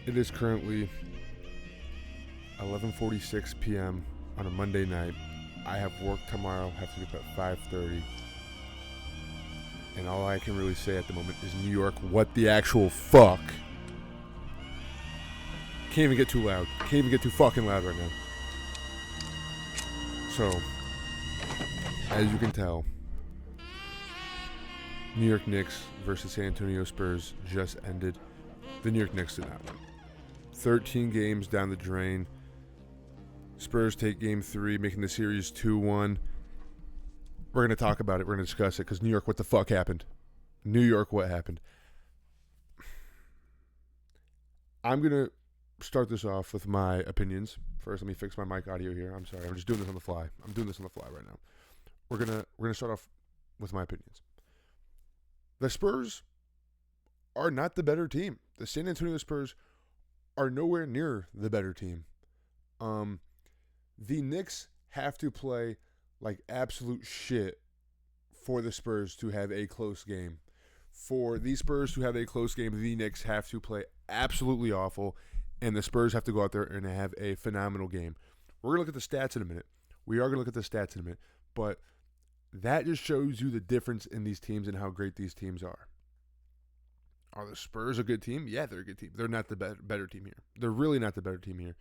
It is currently 11:46 p.m. on a Monday night. I have work tomorrow. Have to get up at 5:30. And all I can really say at the moment is New York, what the actual fuck? Can't even get too loud. Can't even get too fucking loud right now. So, as you can tell, New York Knicks versus San Antonio Spurs just ended. The New York Knicks did not win. 13 games down the drain. Spurs take game 3, making the series 2-1. We're going to talk about it. We're going to discuss it because New York, what the fuck happened? New York, what happened? I'm going to start this off with my opinions. First, let me fix my mic audio here. I'm sorry. I'm just doing this on the fly. I'm doing this on the fly right now. We're gonna start off with my opinions. The Spurs are not the better team. The San Antonio Spurs are nowhere near the better team. The Knicks have to play like absolute shit for the Spurs to have a close game. For these Spurs to have a close game, the Knicks have to play absolutely awful, and the Spurs have to go out there and have a phenomenal game. We're going to look at the stats in a minute. We are going to look at the stats in a minute, but that just shows you the difference in these teams and how great these teams are. Are the Spurs a good team? Yeah, they're a good team. They're not the better team here. They're really not the better team here.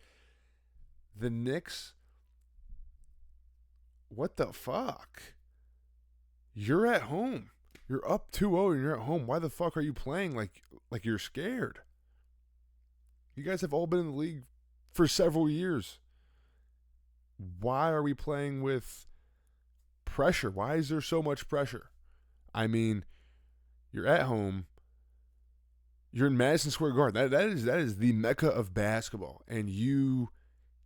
The Knicks, what the fuck? You're at home. You're up 2-0 and you're at home. Why the fuck are you playing like you're scared? You guys have all been in the league for several years. Why are we playing with pressure? Why is there so much pressure? I mean, you're at home. You're in Madison Square Garden. That is the mecca of basketball, and you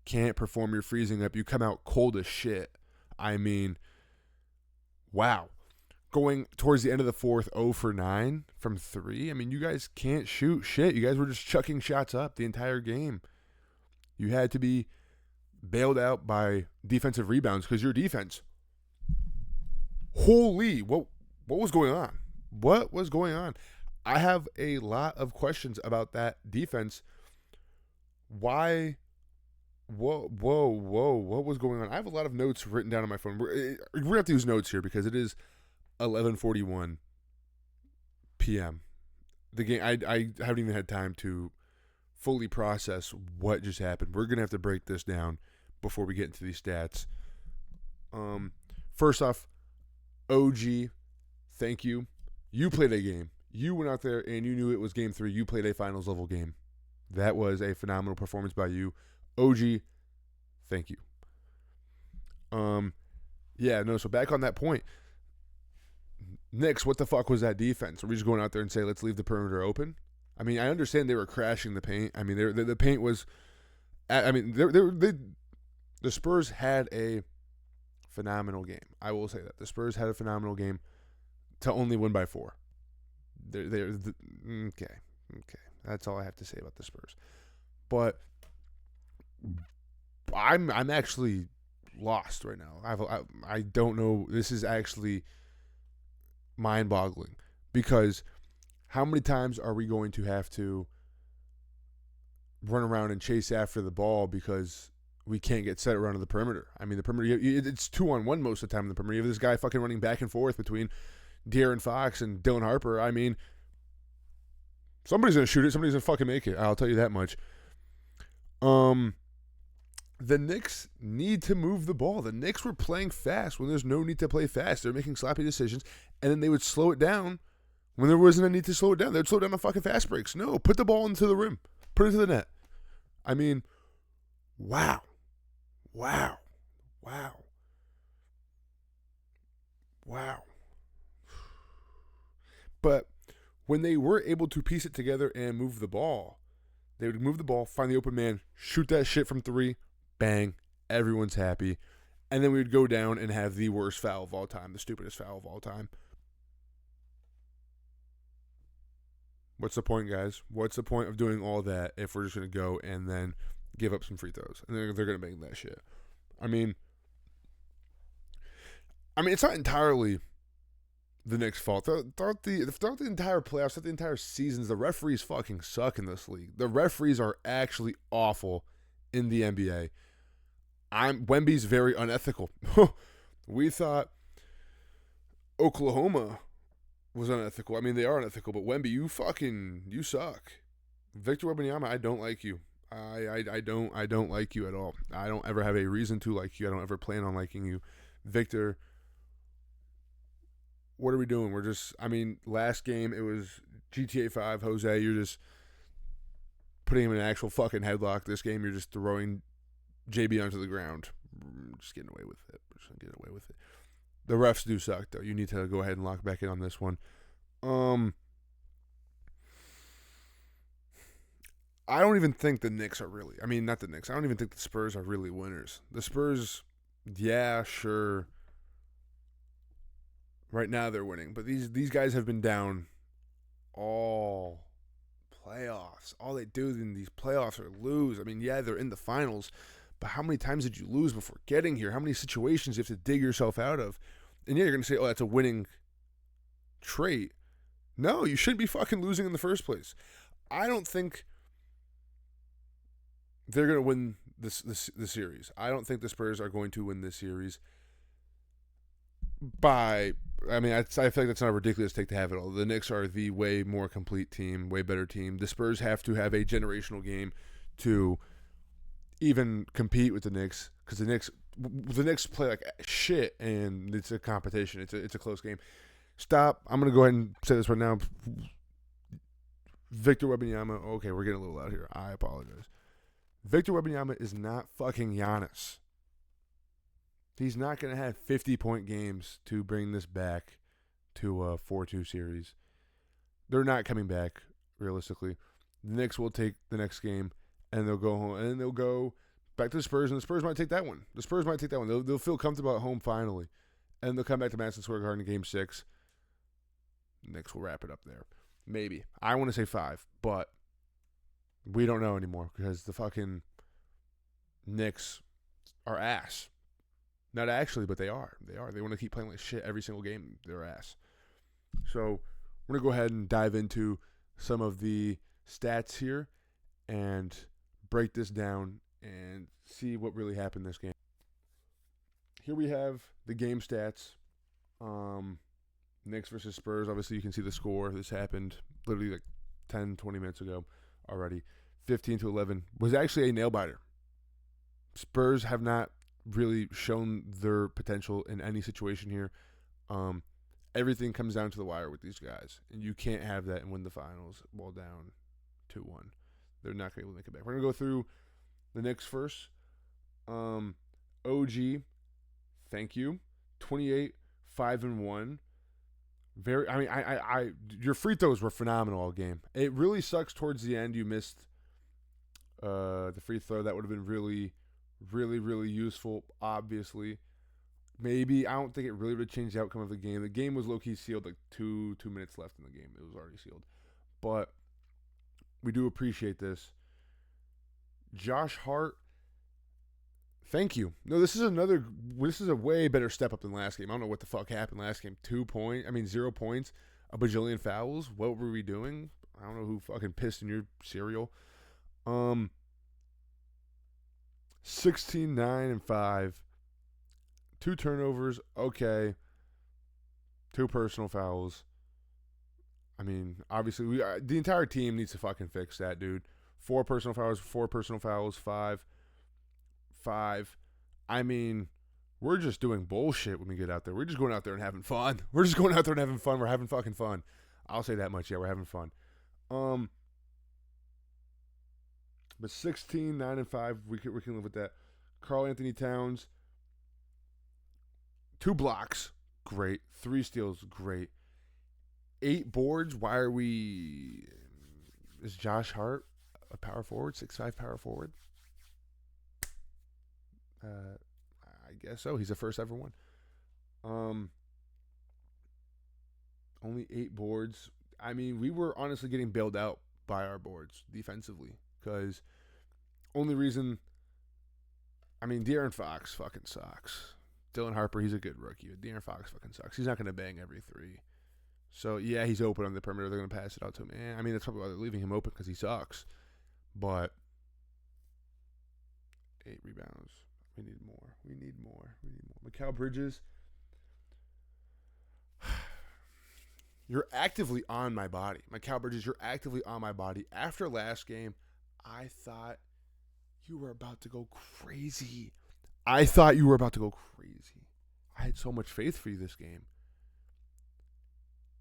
can't perform. You're freezing up. You come out cold as shit. I mean, wow. Going towards the end of the fourth, 0 for 9 from 3. I mean, you guys can't shoot shit. You guys were just chucking shots up the entire game. You had to be bailed out by defensive rebounds because your defense. Holy, what was going on? What was going on? I have a lot of questions about that defense. Why? Whoa, what was going on? I have a lot of notes written down on my phone. We're going to have to use notes here because it is 11:41 p.m. The game, I haven't even had time to fully process what just happened. We're going to have to break this down before we get into these stats. First off, OG, thank you. You played a game. You went out there and you knew it was game 3. You played a finals level game. That was a phenomenal performance by you. OG, thank you. So back on that point. Knicks, what the fuck was that defense? Are we just going out there and say, let's leave the perimeter open? I mean, I understand they were crashing the paint. I mean, the paint was, the Spurs had a phenomenal game. I will say that. The Spurs had a phenomenal game to only win by 4. Okay. That's all I have to say about the Spurs. But I'm actually lost right now. I don't know. This is actually mind-boggling because how many times are we going to have to run around and chase after the ball because we can't get set around to the perimeter? I mean, the perimeter, it's 2-on-1 most of the time in the perimeter. You have this guy fucking running back and forth between De'Aaron Fox and Dylan Harper. I mean, somebody's going to shoot it. Somebody's going to fucking make it. I'll tell you that much. The Knicks need to move the ball. The Knicks were playing fast when there's no need to play fast. They're making sloppy decisions, and then they would slow it down when there wasn't a need to slow it down. They'd slow down the fucking fast breaks. No, put the ball into the rim. Put it to the net. I mean, wow. But when they were able to piece it together and move the ball, they would move the ball, find the open man, shoot that shit from 3, bang, everyone's happy. And then we would go down and have the worst foul of all time, the stupidest foul of all time. What's the point, guys? What's the point of doing all that if we're just going to go and then give up some free throws? And they're going to make that shit. I mean, it's not entirely the Knicks' fault. Throughout the entire playoffs, throughout the entire seasons, the referees fucking suck in this league. The referees are actually awful in the NBA. Wemby's very unethical. We thought Oklahoma was unethical. I mean, they are unethical, but Wemby, you suck. Victor Wembanyama, I don't like you. I don't like you at all. I don't ever have a reason to like you. I don't ever plan on liking you. Victor, what are we doing? Last game it was GTA 5, Jose, you're just putting him in an actual fucking headlock. This game you're just throwing JB onto the ground. Just getting away with it. The refs do suck though. You need to go ahead and lock back in on this one. I don't even think the Knicks are really. I mean, not the Knicks. I don't even think the Spurs are really winners. The Spurs, yeah, sure. Right now they're winning, but these guys have been down all playoffs. All they do in these playoffs are lose. I mean, yeah, they're in the finals, but how many times did you lose before getting here? How many situations you have to dig yourself out of? And yeah, you're going to say, oh, that's a winning trait. No, you shouldn't be fucking losing in the first place. I don't think they're going to win this series. I don't think the Spurs are going to win this series I feel like that's not a ridiculous take to have it all. The Knicks are the way more complete team, way better team. The Spurs have to have a generational game to even compete with the Knicks because the Knicks play like shit and it's a competition. It's a close game. Stop. I'm going to go ahead and say this right now. Victor Wembanyama. Okay, we're getting a little loud here. I apologize. Victor Wembanyama is not fucking Giannis. He's not going to have 50-point games to bring this back to a 4-2 series. They're not coming back, realistically. The Knicks will take the next game, and they'll go home, and they'll go back to the Spurs, and the Spurs might take that one. They'll feel comfortable at home finally, and they'll come back to Madison Square Garden in Game 6. The Knicks will wrap it up there. Maybe. I want to say 5, but we don't know anymore because the fucking Knicks are ass. Not actually, but they are. They want to keep playing like shit every single game. They're ass. So we're going to go ahead and dive into some of the stats here and break this down and see what really happened this game. Here we have the game stats. Knicks versus Spurs. Obviously, you can see the score. This happened literally like 10, 20 minutes ago already. 15-11 was actually a nail-biter. Spurs have not really shown their potential in any situation here. Everything comes down to the wire with these guys, and you can't have that and win the finals while down 2-1. They're not going to be able to make it back. We're going to go through the Knicks first. OG, thank you. 28, 5-1. Your free throws were phenomenal all game. It really sucks towards the end. You missed the free throw. That would have been really, really, really useful, obviously. Maybe. I don't think it really would have changed the outcome of the game. The game was low-key sealed, like two minutes left in the game. It was already sealed. But we do appreciate this. Josh Hart, thank you. No, this is a way better step up than last game. I don't know what the fuck happened last game. 0 points, a bajillion fouls. What were we doing? I don't know who fucking pissed in your cereal. 16, 9, and 5. 2 turnovers, okay. 2 personal fouls. I mean, obviously, the entire team needs to fucking fix that, dude. 4 personal fouls, 5. I mean, we're just doing bullshit when we get out there. We're just going out there and having fun. We're having fucking fun. I'll say that much. Yeah, we're having fun. But 16, 9, and 5, we can live with that. Karl Anthony Towns, 2 blocks, great. 3 steals, great. 8 boards. Why are we? Is Josh Hart a power forward? 6'5" power forward? I guess so. He's the first ever one. Only 8 boards. I mean, we were honestly getting bailed out by our boards defensively because only reason. I mean, De'Aaron Fox fucking sucks. Dylan Harper, he's a good rookie. But De'Aaron Fox fucking sucks. He's not going to bang every 3. So, yeah, he's open on the perimeter. They're going to pass it out to him. I mean, that's probably why they're leaving him open because he sucks. But 8 rebounds. We need more. We need more. We need more. Mikal Bridges, you're actively on my body. Mikal Bridges, you're actively on my body. After last game, I thought you were about to go crazy. I had so much faith for you this game.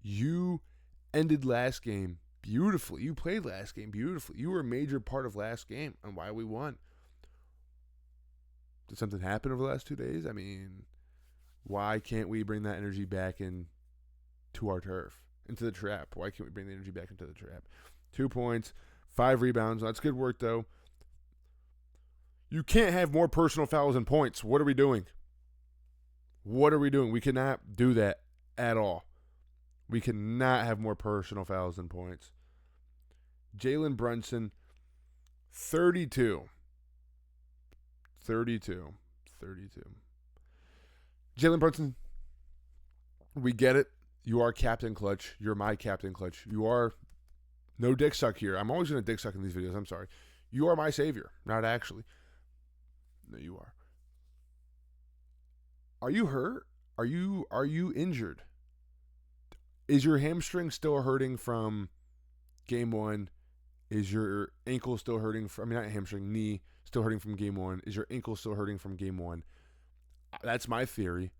You ended last game beautifully. You played last game beautifully. You were a major part of last game and why we won. Did something happen over the last 2 days? I mean, why can't we bring that energy back into our turf, into the trap? Why can't we bring the energy back into the trap? 2 points, 5 rebounds. That's good work, though. You can't have more personal fouls than points. What are we doing? We cannot do that at all. We cannot have more personal fouls than points. Jalen Brunson, 32. Jalen Brunson, we get it. You are Captain Clutch. You're my Captain Clutch. You are no dick suck here. I'm always going to dick suck in these videos. I'm sorry. You are my savior. Not actually. No, you are. Are you hurt? Are you injured? Is your hamstring still hurting from game 1? Is your ankle still hurting from, not hamstring, knee still hurting from game 1? Is your ankle still hurting from game 1? That's my theory.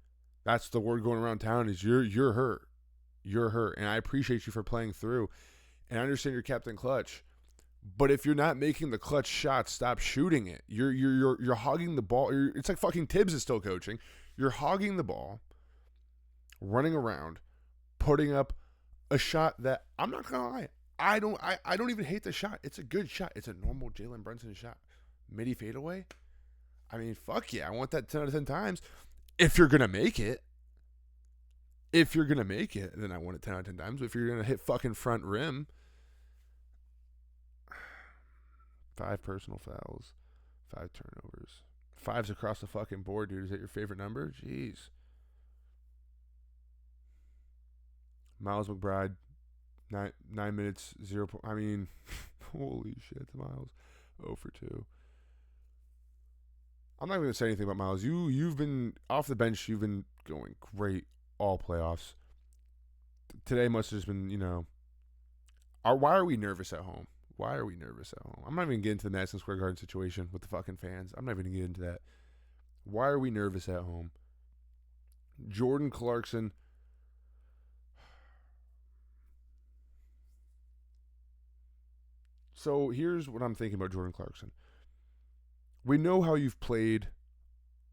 That's the word going around town is you're hurt. You're hurt. And I appreciate you for playing through. And I understand you're Captain Clutch. But if you're not making the clutch shots, stop shooting it. You're hogging the ball. It's like fucking Tibbs is still coaching. You're hogging the ball, running around, putting up a shot that I'm not gonna lie. I don't even hate the shot. It's a good shot. It's a normal Jalen Brunson shot. Midi fadeaway. I mean, fuck yeah. I want that 10 out of 10 times. If you're gonna make it. Then I want it 10 out of 10 times. But if you're gonna hit fucking front rim. 5 personal fouls, 5 turnovers. 5's across the fucking board, dude. Is that your favorite number? Jeez. Miles McBride, 9 minutes, 0 point. I mean, holy shit, Miles. 0 for 2. I'm not going to say anything about Miles. You've been off the bench. You've been going great all playoffs. Today must have just been, why are we nervous at home? I'm not even getting into the Madison Square Garden situation with the fucking fans. I'm not even going to get into that. Why are we nervous at home? Jordan Clarkson. So here's what I'm thinking about Jordan Clarkson. We know how you've played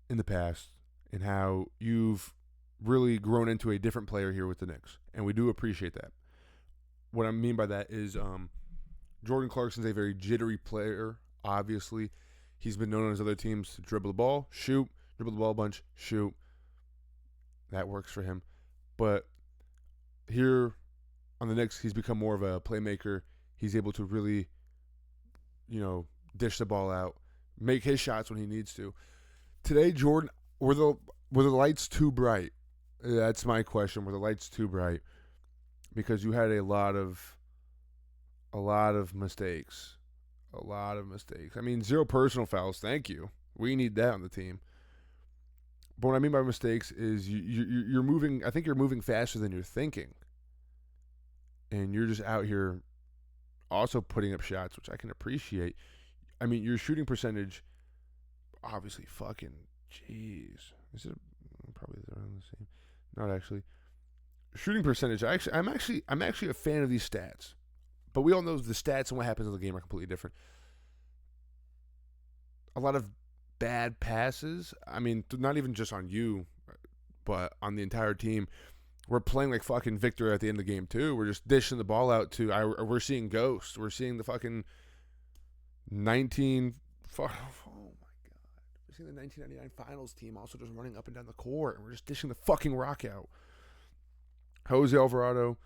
in the past and how you've really grown into a different player here with the Knicks. And we do appreciate that. What I mean by that is Jordan Clarkson's a very jittery player, obviously. He's been known on his other teams to dribble the ball, shoot, dribble the ball a bunch, shoot. That works for him. But here on the Knicks, he's become more of a playmaker. He's able to really, dish the ball out, make his shots when he needs to. Today, Jordan, were the lights too bright? That's my question. Were the lights too bright? Because you had a lot of mistakes. I mean, 0 personal fouls. Thank you. We need that on the team. But what I mean by mistakes is you're moving. I think you're moving faster than you're thinking, and you're just out here also putting up shots, which I can appreciate. I mean, your shooting percentage, obviously, fucking jeez. Is it probably around the same? Not actually. Shooting percentage. I'm actually a fan of these stats. But we all know the stats and what happens in the game are completely different. A lot of bad passes. I mean, not even just on you, but on the entire team. We're playing like fucking Victor at the end of the game, too. We're just dishing the ball out to... we're seeing ghosts. We're seeing the fucking 19... Oh, my God. We're seeing the 1999 finals team also just running up and down the court. And we're just dishing the fucking rock out. Jose Alvarado...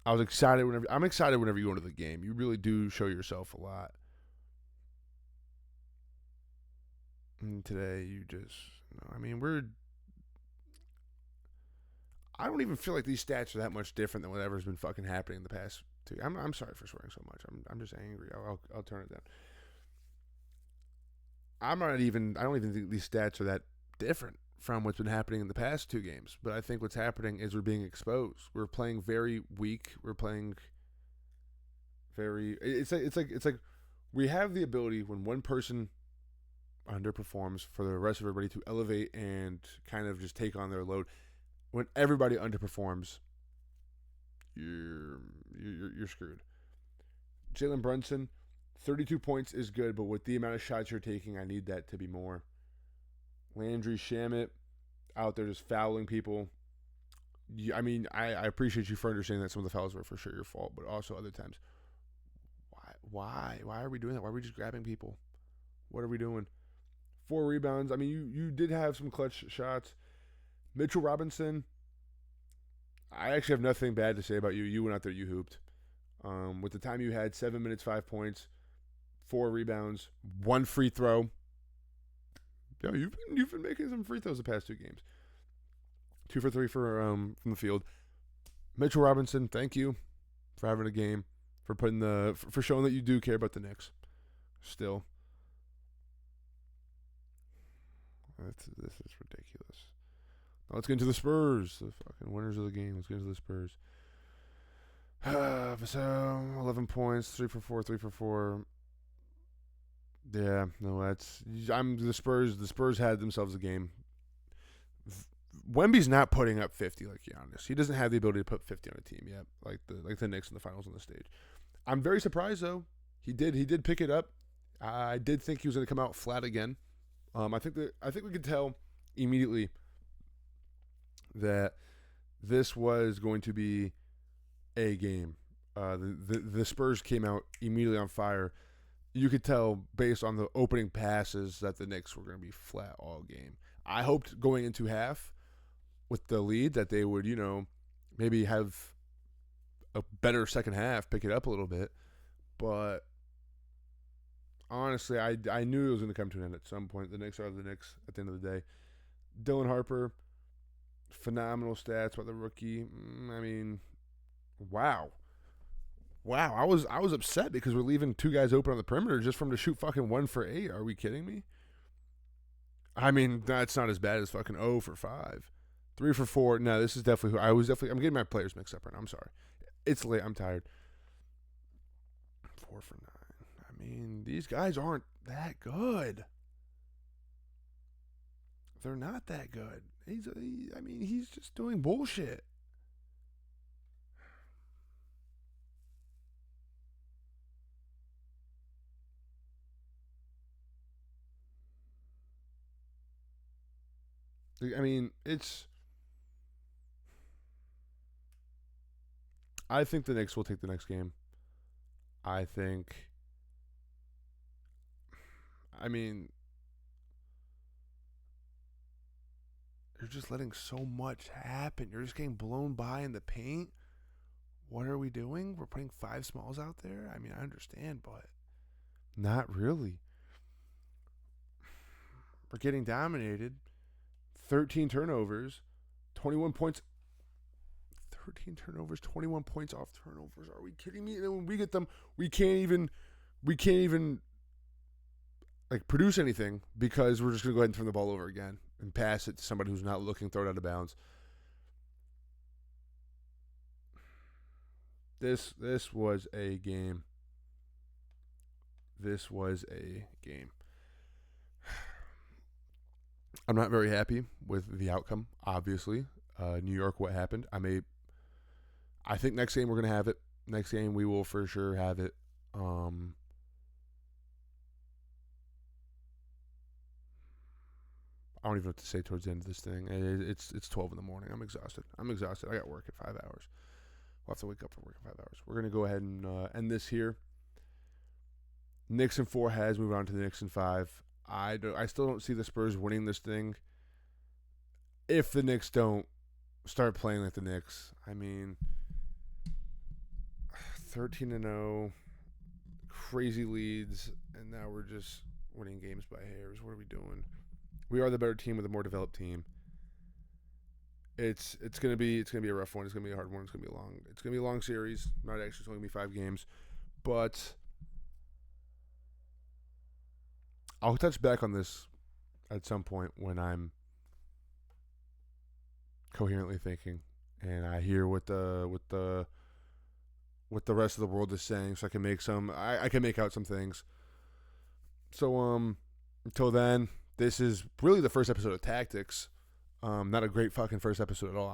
I'm excited whenever you go into the game. You really do show yourself a lot. And today, I don't even feel like these stats are that much different than whatever's been fucking happening in the past two. I'm sorry for swearing so much. I'm just angry. I'll turn it down. I don't even think these stats are that different from what's been happening in the past two games. But I think what's happening is we're being exposed. We're playing very weak. We're playing very. It's like we have the ability when one person underperforms for the rest of everybody to elevate and kind of just take on their load. When everybody underperforms, you're screwed. Jalen Brunson, 32 points is good, but with the amount of shots you're taking, I need that to be more. Landry Shamet out there just fouling people. I mean, I appreciate you for understanding that some of the fouls were for sure your fault, but also other times, why are we doing that? Why are we just grabbing people? What are we doing? 4 rebounds. I mean, you did have some clutch shots. Mitchell Robinson, I actually have nothing bad to say about you. You went out there, you hooped. With the time you had, 7 minutes, 5 points, 4 rebounds, 1 free throw. Yo, you've been making some free throws the past 2 games. 2 for 3 from the field. Mitchell Robinson, thank you for having a game, for showing that you do care about the Knicks. Still, this is ridiculous. Now let's get into the Spurs, the fucking winners of the game. Let's get into the Spurs. So 11 points, 3 for 4, 3 for 4. Yeah, no, I'm the Spurs. The Spurs had themselves a game. Wemby's not putting up 50 like Giannis. He doesn't have the ability to put 50 on a team yet, like the Knicks in the finals on the stage. I'm very surprised though. He did pick it up. I did think he was going to come out flat again. I think we could tell immediately that this was going to be a game. The Spurs came out immediately on fire. You could tell based on the opening passes that the Knicks were going to be flat all game. I hoped going into half with the lead that they would, maybe have a better second half, pick it up a little bit. But honestly, I knew it was going to come to an end at some point. The Knicks are the Knicks at the end of the day. Dylan Harper, phenomenal stats by the rookie. I mean, wow. I was upset because we're leaving 2 guys open on the perimeter just for him to shoot fucking 1 for 8. Are we kidding me? I mean, that's not as bad as fucking 0 for 5. 3 for 4. No, this is definitely I'm getting my players mixed up right now. I'm sorry. It's late. I'm tired. 4 for 9. I mean, these guys aren't that good. They're not that good. He's just doing bullshit. I mean, I think the Knicks will take the next game. I mean, you're just letting so much happen. You're just getting blown by in the paint. What are we doing? We're putting 5 smalls out there? I mean, I understand, but not really. We're getting dominated. 13 turnovers, 21 points. 13 turnovers, 21 points off turnovers. Are we kidding me? And then when we get them, we can't even like produce anything because we're just gonna go ahead and turn the ball over again and pass it to somebody who's not looking, throw it out of bounds. This was a game. This was a game. I'm not very happy with the outcome, obviously. New York, what happened? I think next game we're going to have it. Next game we will for sure have it. I don't even know what to say towards the end of this thing. It's 12 in the morning. I'm exhausted. I got work in 5 hours. We'll have to wake up for work in 5 hours. We're going to go ahead and end this here. Knicks in 4 has moved on to the Knicks in 5. I still don't see the Spurs winning this thing if the Knicks don't start playing like the Knicks. I mean, 13-0, crazy leads, and now we're just winning games by hairs. What are we doing? We are the better team with a more developed team. it's gonna be a rough one. It's gonna be a hard one. It's gonna be a long series. Not actually, it's only gonna be 5 games, but I'll touch back on this at some point when I'm coherently thinking and I hear what the rest of the world is saying, so I can make I can make out some things. So until then, this is really the first episode of Tactics. Not a great fucking first episode at all.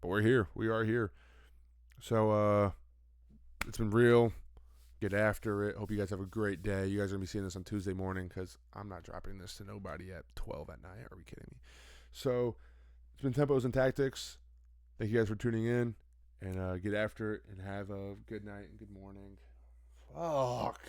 But we're here. We are here. So it's been real. Get after it. Hope you guys have a great day. You guys are gonna be seeing this on Tuesday morning because I'm not dropping this to nobody at 12 at night. Are we kidding me? So it's been Tempos and Tactics. Thank you guys for tuning in, and get after it and have a good night and good morning. Fuck.